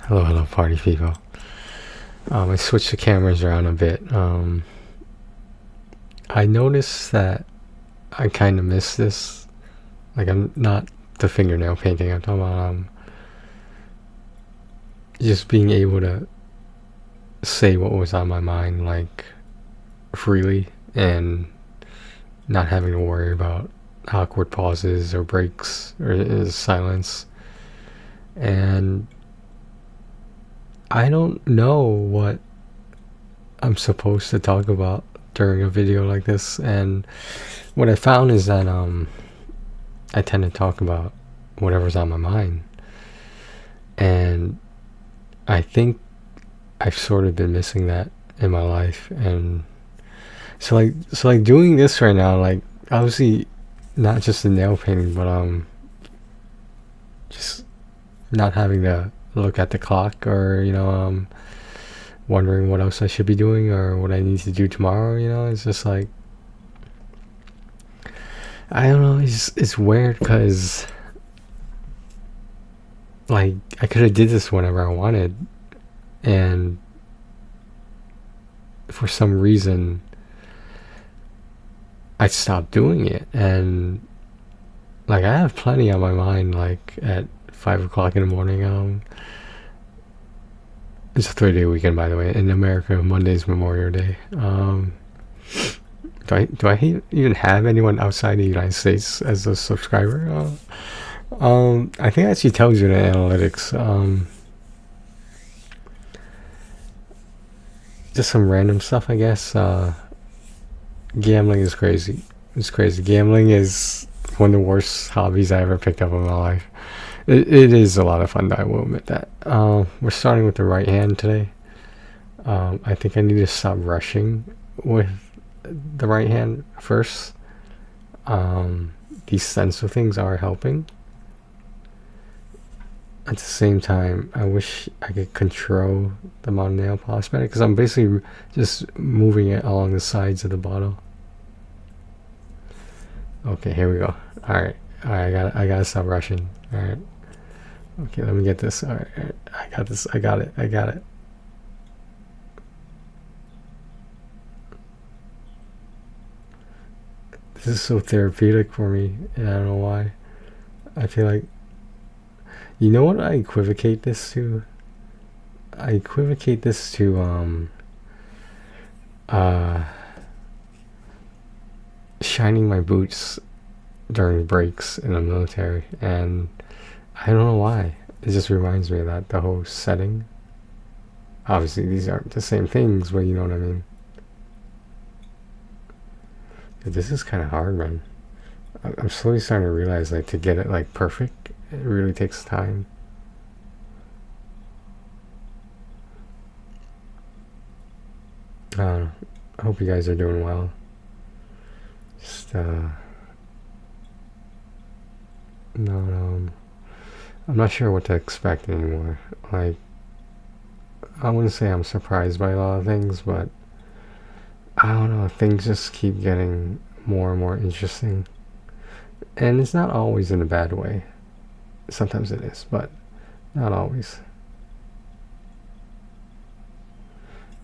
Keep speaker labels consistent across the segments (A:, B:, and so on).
A: Hello, party people. I switched the cameras around a bit. I noticed that I kind of miss this. Like, I'm not the fingernail painting. I'm talking about just being able to say what was on my mind, like, freely, and not having to worry about awkward pauses or breaks or silence. And I don't know what I'm supposed to talk about during a video like this, and what I found is that I tend to talk about whatever's on my mind, and I think I've sort of been missing that in my life. And so like doing this right now, like, obviously not just the nail painting, but just not having to look at the clock, or wondering what else I should be doing or what I need to do tomorrow. It's just like, I don't know. It's weird because, like, I could have did this whenever I wanted, and for some reason I stopped doing it. And like, I have plenty on my mind, like at 5 o'clock in the morning. It's a 3-day weekend, by the way. In America, Monday's Memorial Day. Do I even have anyone outside the United States as a subscriber? I think it actually tells you in the analytics. Just some random stuff, I guess. Gambling is crazy. It's crazy. Gambling is one of the worst hobbies I ever picked up in my life. It is a lot of fun, though, I will admit that. We're starting with the right hand today. I think I need to stop rushing with the right hand first. These stencil things are helping. At the same time, I wish I could control the amount of nail polish better, because I'm basically just moving it along the sides of the bottle. Okay, here we go. Alright, I gotta stop rushing. Alright. Okay, let me get this. Alright, I got this. I got it. This is so therapeutic for me, and I don't know why. I feel like, you know what I equivocate this to? I equivocate this to shining my boots during breaks in the military, and I don't know why. It just reminds me of that, the whole setting. Obviously, these aren't the same things, but you know what I mean. Dude, this is kind of hard, man. I'm slowly starting to realize, like, to get it, like, perfect, it really takes time. I don't know. I hope you guys are doing well. Just, no, I'm not sure what to expect anymore. Like, I wouldn't say I'm surprised by a lot of things, but I don't know, things just keep getting more and more interesting. And it's not always in a bad way. Sometimes it is, but not always.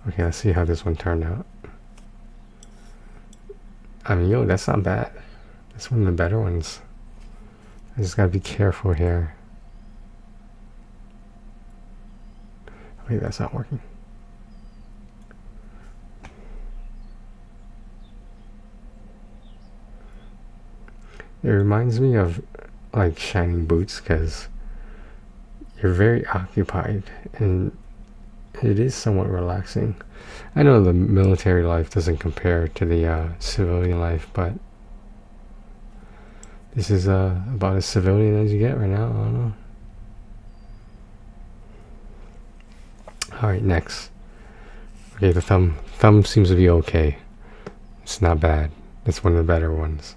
A: Okay, let's see how this one turned out. I mean, yo, that's not bad. That's one of the better ones. I just gotta be careful here. Wait, that's not working. It reminds me of, like, shining boots, because you're very occupied, and it is somewhat relaxing. I know the military life doesn't compare to the civilian life, but this is about as civilian as you get right now. I don't know. Alright, next. Okay, the thumb seems to be okay. It's not bad. It's one of the better ones.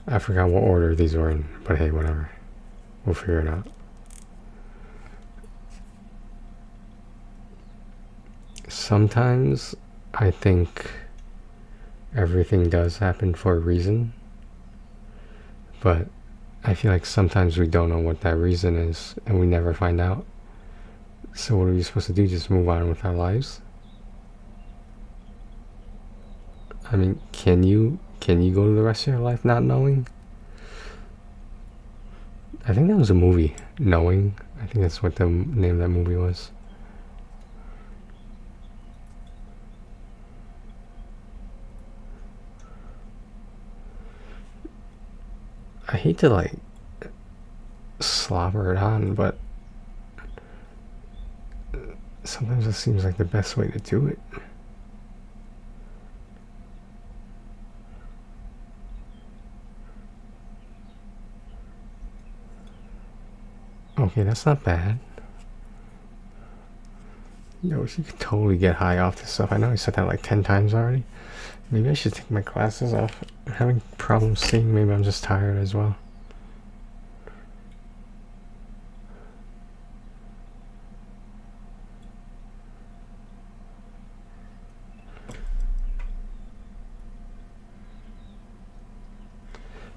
A: I forgot what order these were in, but hey, whatever. We'll figure it out. Sometimes I think everything does happen for a reason, but I feel like sometimes we don't know what that reason is, and we never find out. So what are we supposed to do? Just move on with our lives? I mean, can you go to the rest of your life not knowing? I think that was a movie, Knowing. I think that's what the name of that movie was. I hate to like slobber it on, but sometimes it seems like the best way to do it. Okay, that's not bad. Yo, you could totally get high off this stuff. I know I said that like 10 times already. Maybe I should take my glasses off. I'm having problems seeing. Maybe I'm just tired as well.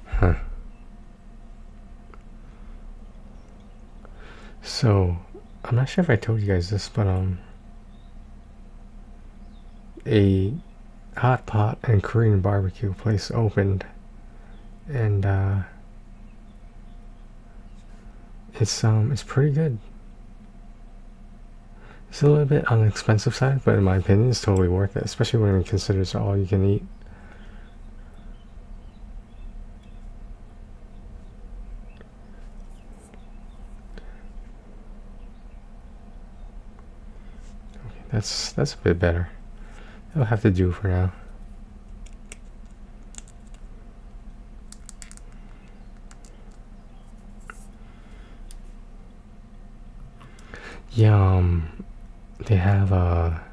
A: Huh. So, I'm not sure if I told you guys this, but a hot pot and Korean barbecue place opened, and it's pretty good. It's a little bit on the expensive side, but in my opinion, it's totally worth it, especially when you consider it's all you can eat. Okay, that's a bit better. It'll have to do for now. Yeah, they have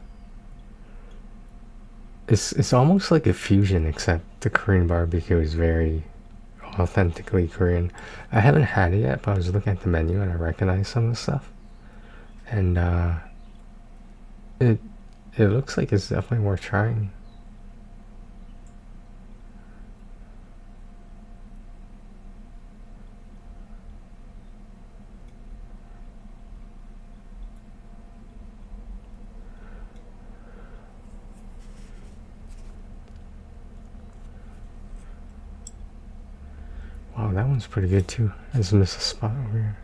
A: it's almost like a fusion, except the Korean barbecue is very authentically Korean. I haven't had it yet, but I was looking at the menu and I recognized some of the stuff, and it it looks like it's definitely worth trying. Wow, that one's pretty good too. I just missed a spot over here.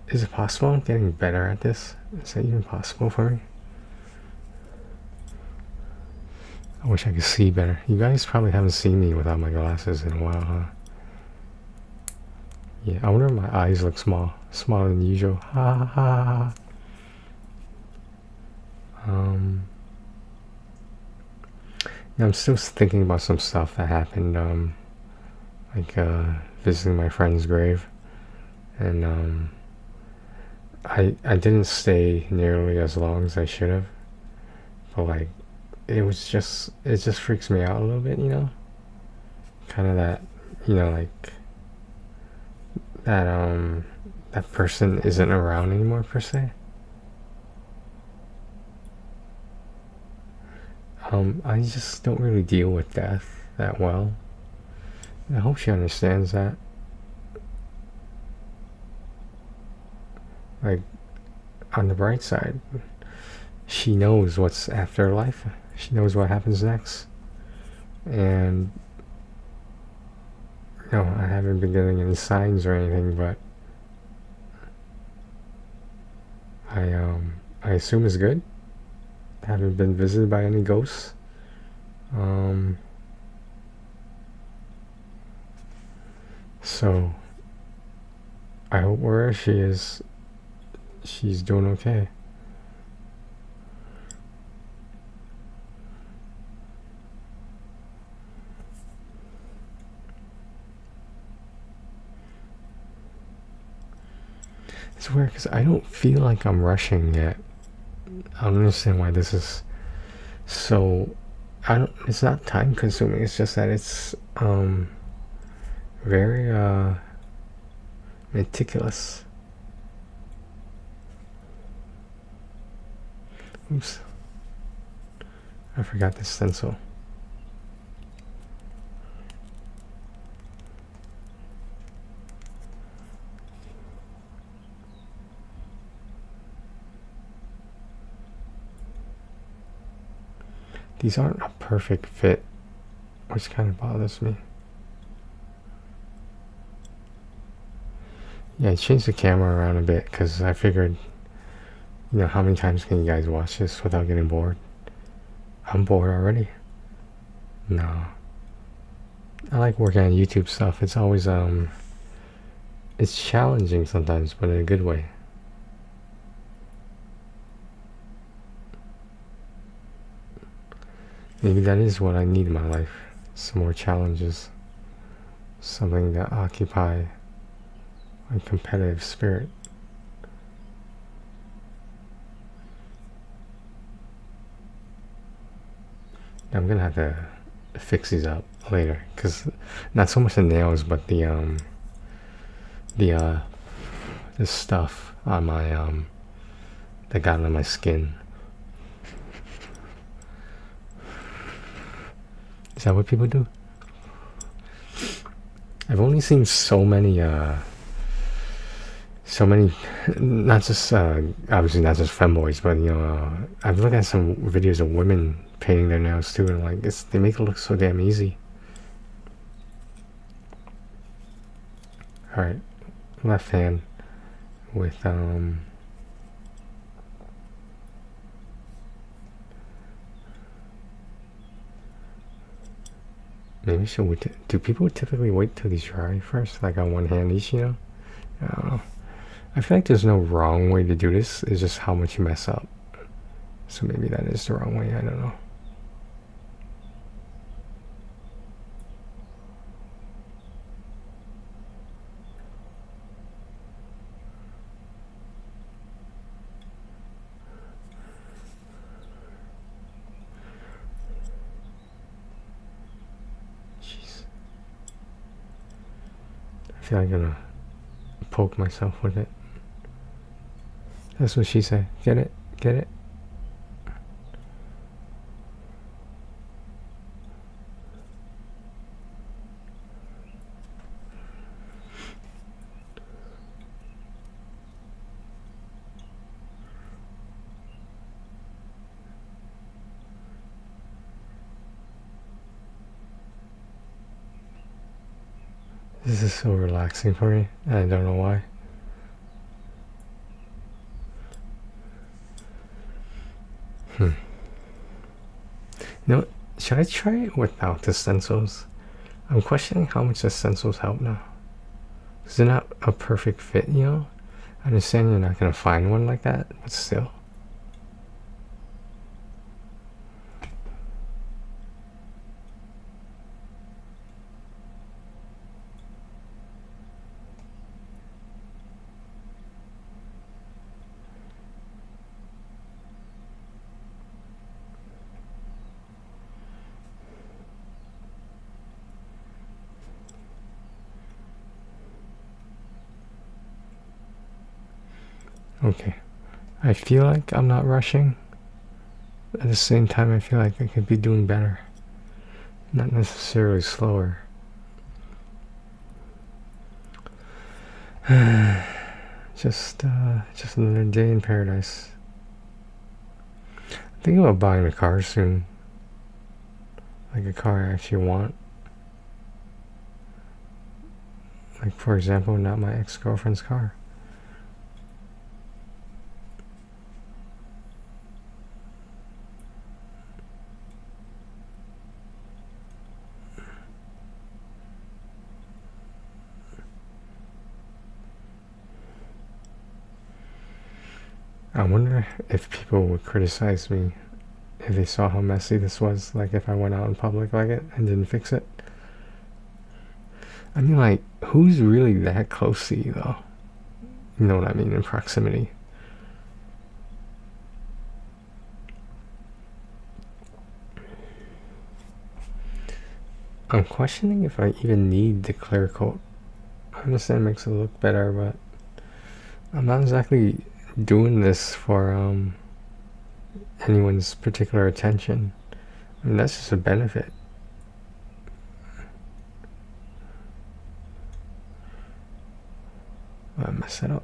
A: Is it possible I'm getting better at this? Is that even possible for me? I wish I could see better. You guys probably haven't seen me without my glasses in a while, huh? Yeah, I wonder if my eyes look small. Smaller than usual. Ha ha ha. Yeah, I'm still thinking about some stuff that happened, like visiting my friend's grave, and I didn't stay nearly as long as I should have, but like it just freaks me out a little bit, you know, kind of that, you know, like that that person isn't around anymore per se. I just don't really deal with death that well. I hope she understands that. Like, on the bright side, she knows what's after life. She knows what happens next. And, you know, I haven't been getting any signs or anything, but I assume it's good. I haven't been visited by any ghosts. So I hope wherever she is, she's doing okay. It's weird because I don't feel like I'm rushing yet. I don't understand why this is so. I don't. It's not time consuming. It's just that it's very meticulous. Oops, I forgot the stencil. these aren't a perfect fit, which kind of bothers me. Yeah, I changed the camera around a bit because I figured, you know, how many times can you guys watch this without getting bored? I'm bored already. No. I like working on YouTube stuff. It's always, it's challenging sometimes, but in a good way. Maybe that is what I need in my life. Some more challenges. Something to occupy my competitive spirit. I'm gonna have to fix these up later, because not so much the nails, but the stuff on my that got on my skin. Is that what people do? I've only seen so many, not just obviously not just femboys, but you know, I've looked at some videos of women painting their nails too, and like they make it look so damn easy. All right, left hand with maybe should we? Do people typically wait till these dry first, like on one hand each? You know, I don't know. I feel like there's no wrong way to do this. It's just how much you mess up. So maybe that is the wrong way. I don't know. Jeez. I feel like I'm gonna poke myself with it. That's what she said. Get it? Get it? This is so relaxing for me. I don't know why. You know what? Should I try it without the stencils? I'm questioning how much the stencils help now. Because they're not a perfect fit, you know? I understand you're not going to find one like that, but still. Okay. I feel like I'm not rushing. At the same time, I feel like I could be doing better. Not necessarily slower. just another day in paradise. I'm thinking about buying a car soon. Like a car I actually want. Like, for example, not my ex-girlfriend's car. I wonder if people would criticize me if they saw how messy this was, like if I went out in public like it and didn't fix it. I mean, like, who's really that close to you, though? You know what I mean, in proximity. I'm questioning if I even need the clear coat. I understand it makes it look better, but I'm not exactly doing this for anyone's particular attention. I mean, that's just a benefit. I mess it up.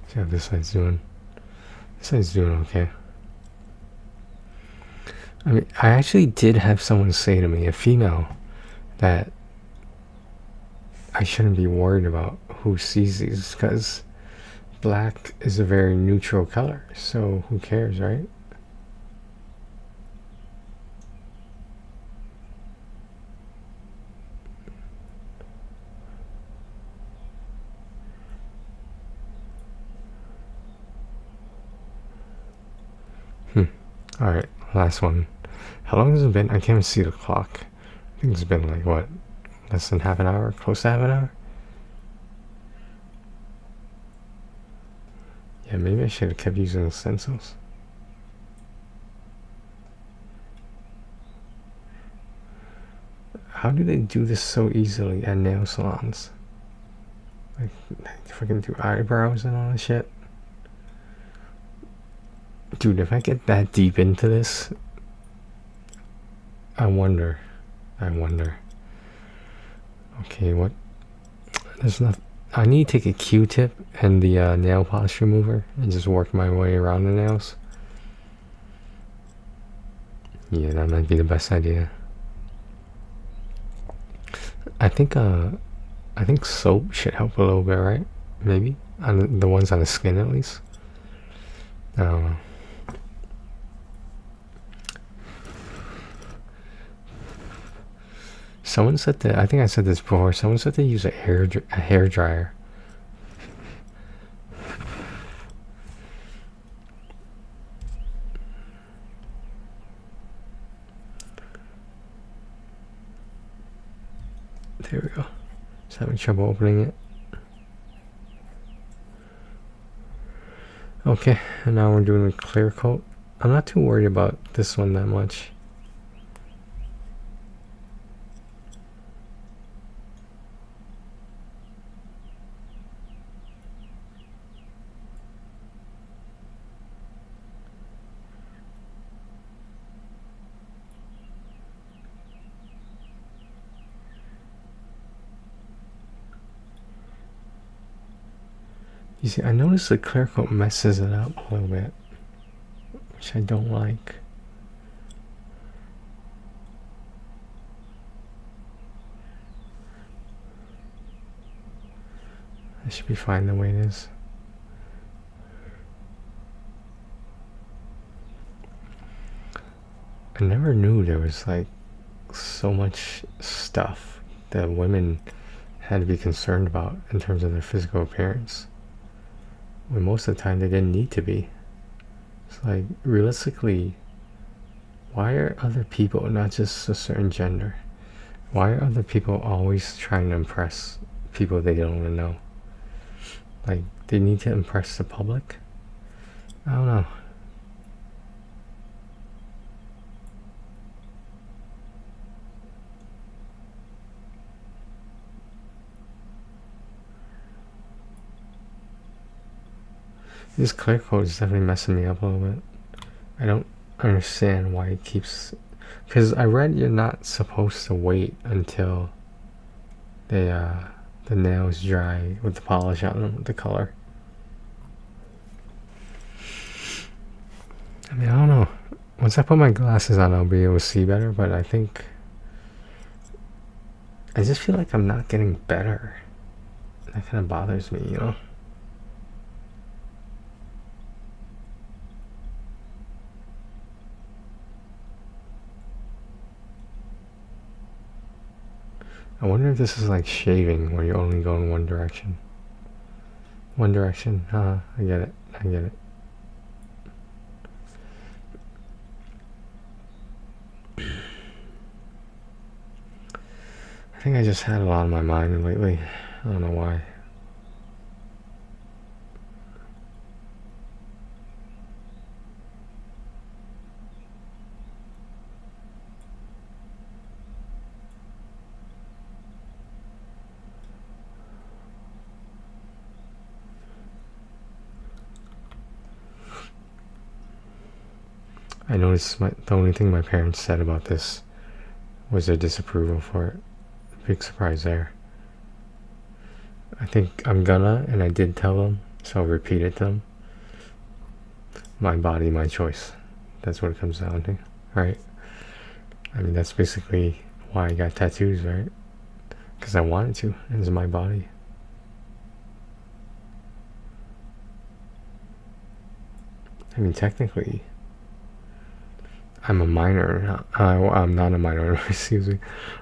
A: See how this side's doing. This side's doing okay. I mean, I actually did have someone say to me, a female, that I shouldn't be worried about who sees these because black is a very neutral color, so who cares, right? Alright, last one. How long has it been? I can't even see the clock. I think it's been like, what, less than half an hour? Close to half an hour? Yeah, maybe I should have kept using the stencils. How do they do this so easily at nail salons? Like, freaking do eyebrows and all that shit? Dude, if I get that deep into this, I wonder. Okay, what? There's nothing. I need to take a Q-tip and the nail polish remover and just work my way around the nails. Yeah, that might be the best idea. I think soap should help a little bit, right? Maybe on the ones on the skin at least. I don't know. Someone said that. I think I said this before. Someone said they use a hair dryer. There we go. Just having trouble opening it. Okay, and now we're doing a clear coat. I'm not too worried about this one that much. You see, I noticed the clear coat messes it up a little bit, which I don't like. That should be fine the way it is. I never knew there was like so much stuff that women had to be concerned about in terms of their physical appearance, when most of the time they didn't need to be. It's like, realistically, why are other people, not just a certain gender, why are other people always trying to impress people they don't even know? Like, they need to impress the public? I don't know. This clear coat is definitely messing me up a little bit. I don't understand why it keeps... Because I read you're not supposed to wait until the nails dry with the polish on them, with the color. I mean, I don't know. Once I put my glasses on, I'll be able to see better, but I think... I just feel like I'm not getting better. That kind of bothers me, you know? I wonder if this is like shaving, where you only go in one direction. One direction, I get it, I get it. I think I just had a lot on my mind lately. I don't know why. I noticed the only thing my parents said about this was their disapproval for it. Big surprise there. I think I'm gonna, and I did tell them, So I'll repeat it to them. My body, my choice. That's what it comes down to, right? I mean, that's basically why I got tattoos, right? Because I wanted to. It's my body. I mean, technically, I'm a minor. I'm not a minor. Excuse me.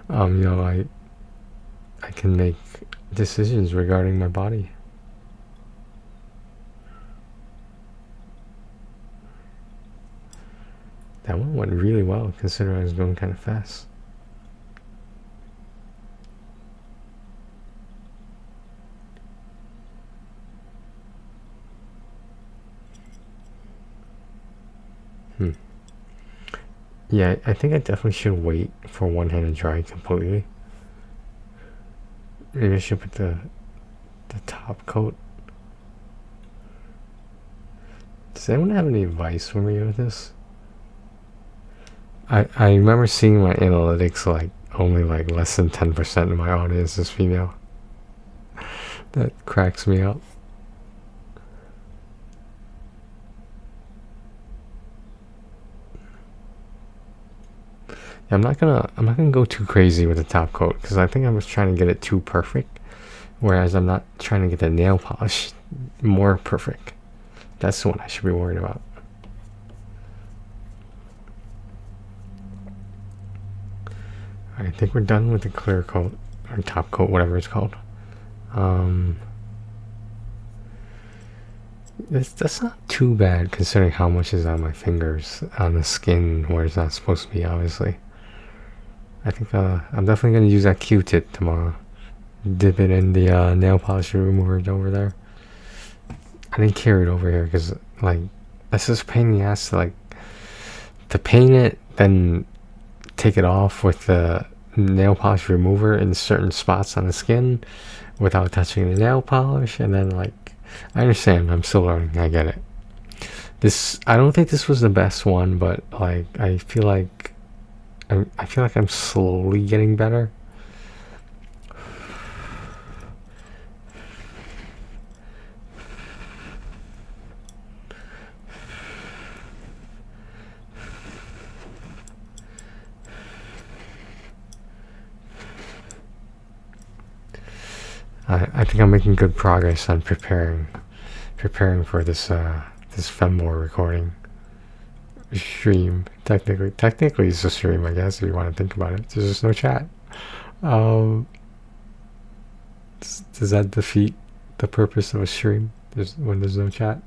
A: You know, I can make decisions regarding my body. That one went really well, considering I was going kind of fast. Yeah, I think I definitely should wait for one hand to dry completely. Maybe I should put the top coat. Does anyone have any advice for me with this? I remember seeing my analytics like only like less than 10% of my audience is female. That cracks me up. I'm not gonna go too crazy with the top coat because I think I was trying to get it too perfect, whereas I'm not trying to get the nail polish more perfect. That's the one I should be worried about. I think we're done with the clear coat or top coat, whatever it's called. That's not too bad considering how much is on my fingers, on the skin where it's not supposed to be, obviously. I think I'm definitely going to use that Q-tip tomorrow. Dip it in the nail polish remover over there. I didn't carry it over here because, like, that's just a pain in the ass to paint it, then take it off with the nail polish remover in certain spots on the skin without touching the nail polish, and then, like, I understand, I'm still learning, I get it. I don't think this was the best one, but, like, I feel like I'm slowly getting better. I think I'm making good progress on preparing for this Femboar recording stream. Technically it's a stream, I guess, if you want to think about it. There's just no chat. Does that defeat the purpose of a stream when there's no chat?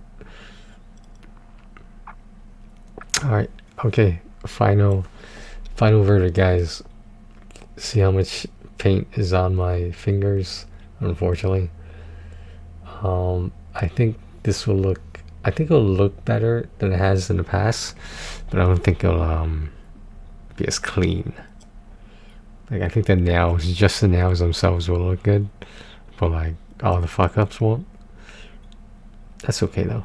A: Alright, okay, final verdict, guys. See how much paint is on my fingers, unfortunately. I think it'll look better than it has in the past, but I don't think it'll be as clean. Like, I think the nails themselves will look good, but like all the fuck ups won't. That's okay though.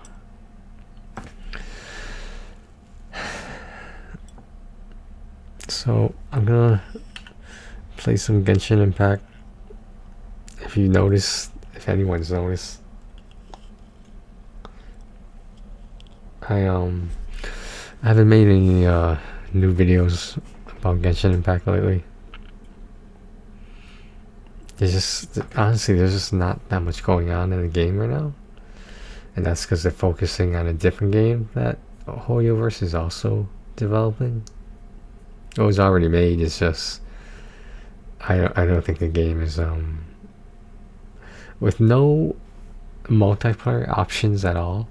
A: So I'm gonna play some Genshin Impact. If anyone's noticed, I haven't made any new videos about Genshin Impact lately. There's just not that much going on in the game right now, and that's because they're focusing on a different game that Hoyoverse is also developing. It was already made. It's just I don't think the game is with no multiplayer options at all.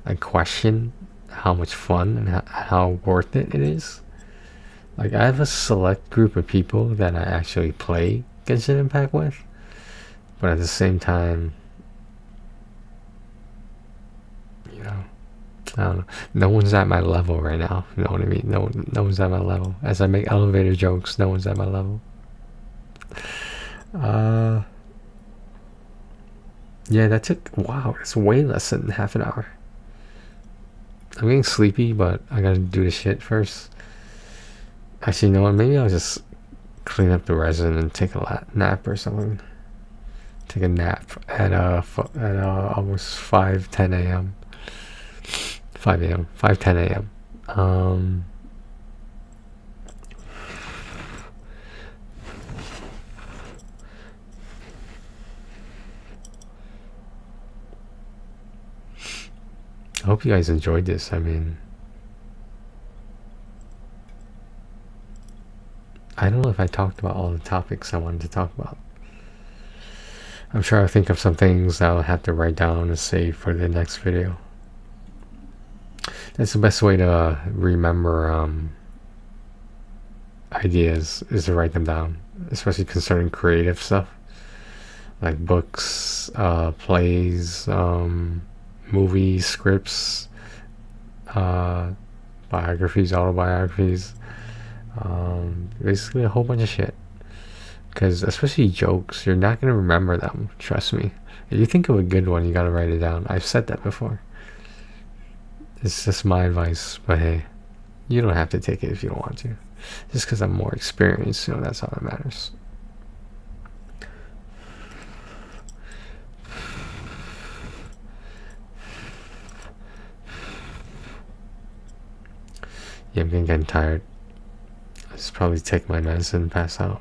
A: I question how much fun and how worth it is. Like, I have a select group of people that I actually play Genshin Impact with, but at the same time, you know, I don't know. No one's at my level right now. You know what I mean? No one's at my level. As I make elevator jokes, no one's at my level. Yeah, that took, wow, it's way less than half an hour. I'm getting sleepy, but I gotta do the shit first. Actually, you know what? Maybe I'll just clean up the resin and take a nap or something. take a nap at almost 5:10 a.m. 5 a.m. 5:10 a.m. I hope you guys enjoyed this. I mean, I don't know if I talked about all the topics I wanted to talk about. I'm sure I'll think of some things that I'll have to write down and save for the next video. That's the best way to remember ideas, is to write them down, especially concerning creative stuff like books, plays, movies, scripts, biographies, autobiographies, basically a whole bunch of shit. Because especially jokes, you're not going to remember them, trust me. If you think of a good one, you got to write it down. I've said that before. It's just my advice, but hey, you don't have to take it if you don't want to. Just because I'm more experienced, you know, that's all that matters. Yeah, I'm getting tired. I just probably take my medicine and pass out.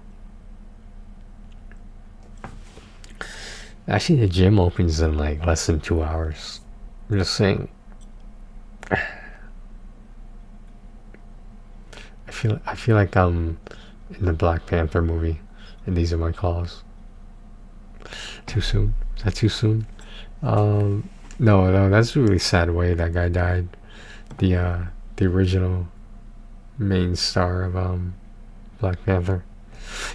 A: Actually, the gym opens in like less than 2 hours. I'm just saying. I feel like I'm in the Black Panther movie, and these are my calls. Too soon? Is that too soon? No, that's a really sad way that guy died. The original main star of Black Panther.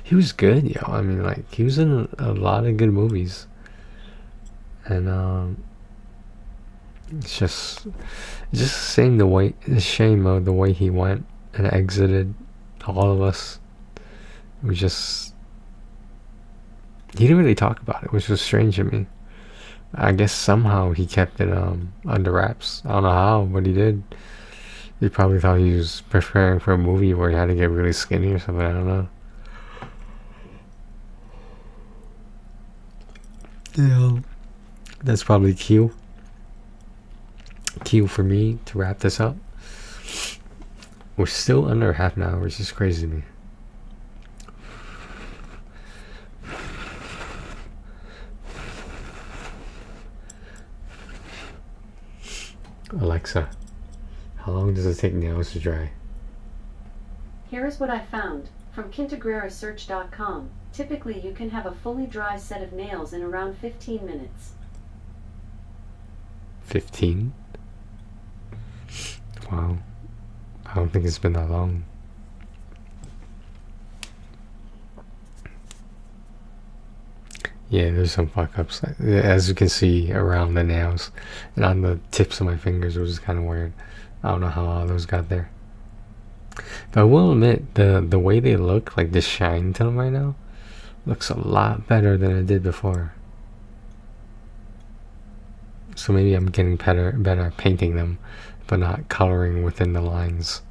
A: He was good, yo. I mean, like, he was in a lot of good movies, and it's just a shame the way he went and exited all of us. It was just, he didn't really talk about it, which was strange to me. I guess somehow he kept it under wraps. I don't know how, but he did. He probably thought he was preparing for a movie where he had to get really skinny or something. I don't know. Yeah, that's probably cue for me to wrap this up. We're still under half an hour, which is crazy to me. Alexa, how long does it take nails to dry?
B: Here is what I found from kintegrerasearch.com. Typically, you can have a fully dry set of nails in around 15 minutes.
A: 15? Wow. I don't think it's been that long. Yeah, there's some fuck ups, as you can see, around the nails and on the tips of my fingers, which is kind of weird. I don't know how all those got there. But I will admit, the way they look, like the shine to them right now, looks a lot better than it did before. So maybe I'm getting better at painting them, but not coloring within the lines.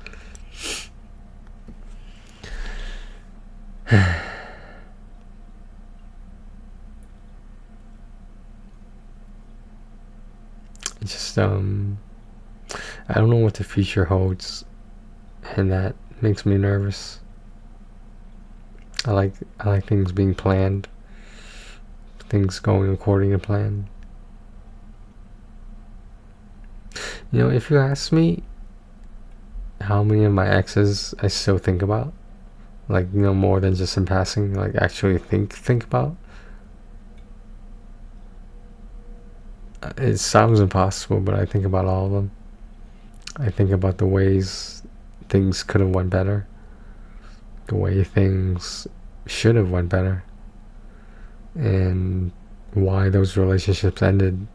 A: Just I don't know what the future holds, and that makes me nervous. I like things being planned, things going according to plan. You know, if you ask me how many of my exes I still think about, like, you know, more than just in passing, like actually think about, it sounds impossible, but I think about all of them. I think about the ways things could have went better, the way things should have went better, and why those relationships ended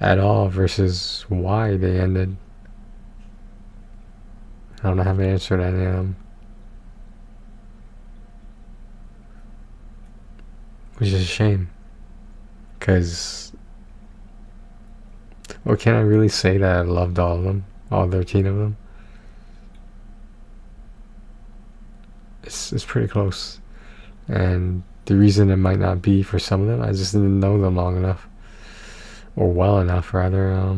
A: at all versus why they ended. I don't have an answer to any of them, which is a shame, because, or can I really say that I loved all of them, all 13 of them? It's pretty close, and the reason it might not be for some of them, I just didn't know them long enough, or well enough rather.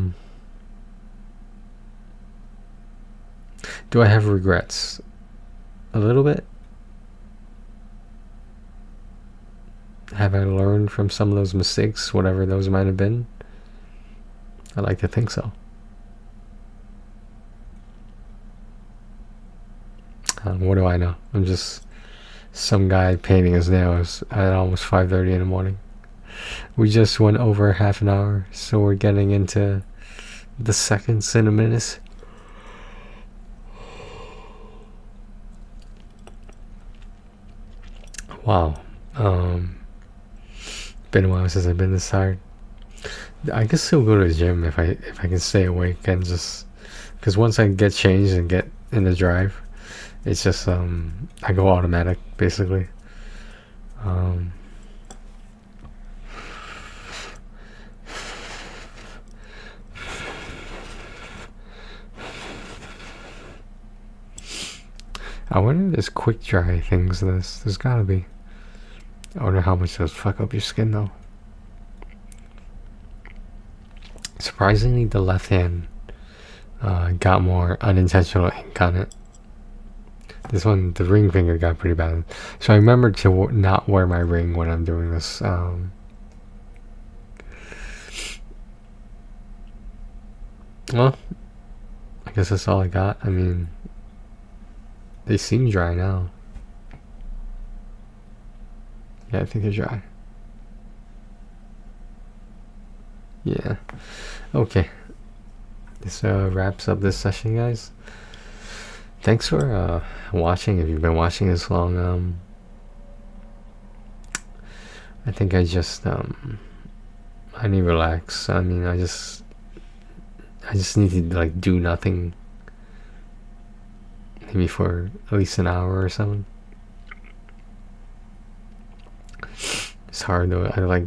A: Do I have regrets? A little bit. Have I learned from some of those mistakes, whatever those might have been? I like to think so. What do I know? I'm just some guy painting his nails at almost 5:30 in the morning. We just went over half an hour, so we're getting into the seconds in a minute. Wow. Been a while since I've been this tired. I can still go to the gym if I can stay awake, and just because once I get changed and get in the drive, it's just I go automatic basically. I wonder if there's quick dry things. There's gotta be. I wonder how much those fuck up your skin though. Surprisingly, the left hand got more unintentional ink on it. This one, the ring finger got pretty bad. So I remember to not wear my ring when I'm doing this. Well, I guess that's all I got. I mean, they seem dry now. Yeah, I think they're dry. Yeah. Okay. This wraps up this session, guys. Thanks for watching. If you've been watching this long, I think I just I need to relax. I mean, I just need to like do nothing, maybe for at least an hour or something. It's hard though. I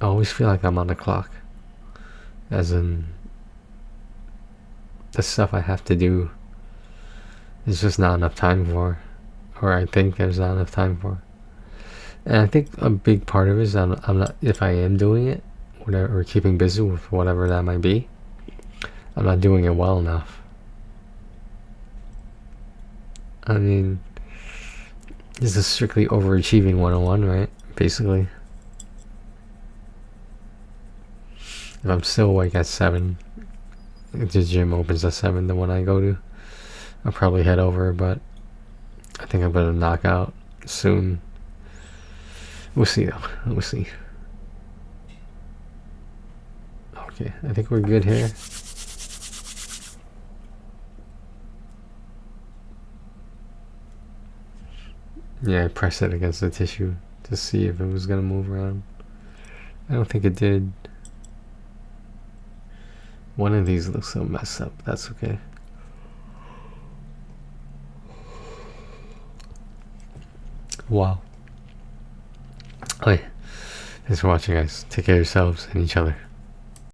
A: always feel like I'm on the clock, as in the stuff I have to do is just not enough time for, or I think there's not enough time for. And I think a big part of it is I'm not, if I am doing it, whatever, or keeping busy with whatever that might be, I'm not doing it well enough. I mean, this is strictly overachieving 101, right? Basically. If I'm still awake at 7, if the gym opens at 7, the one I go to, I'll probably head over, but I think I'm gonna knock out soon. We'll see though. We'll see. Okay, I think we're good here. Yeah, I pressed it against the tissue to see if it was gonna move around. I don't think it did. One of these looks so messed up. That's okay. Wow. Okay. Thanks for watching, guys. Take care of yourselves and each other.